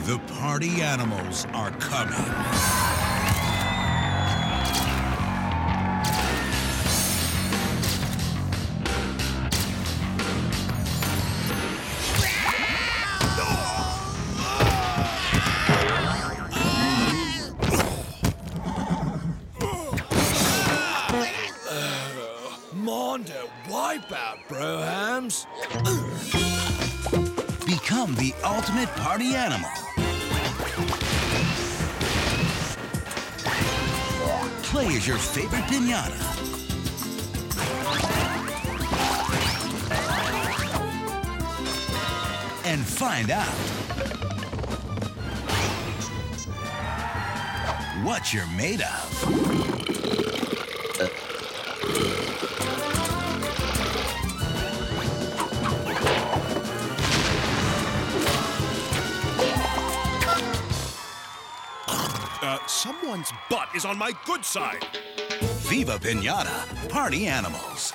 The party animals are coming. Mondo wipeout, brohams. Become the ultimate party animal. Play as your favorite piñata. And find out what you're made of. Someone's butt is on my good side. Viva Piñata, party animals.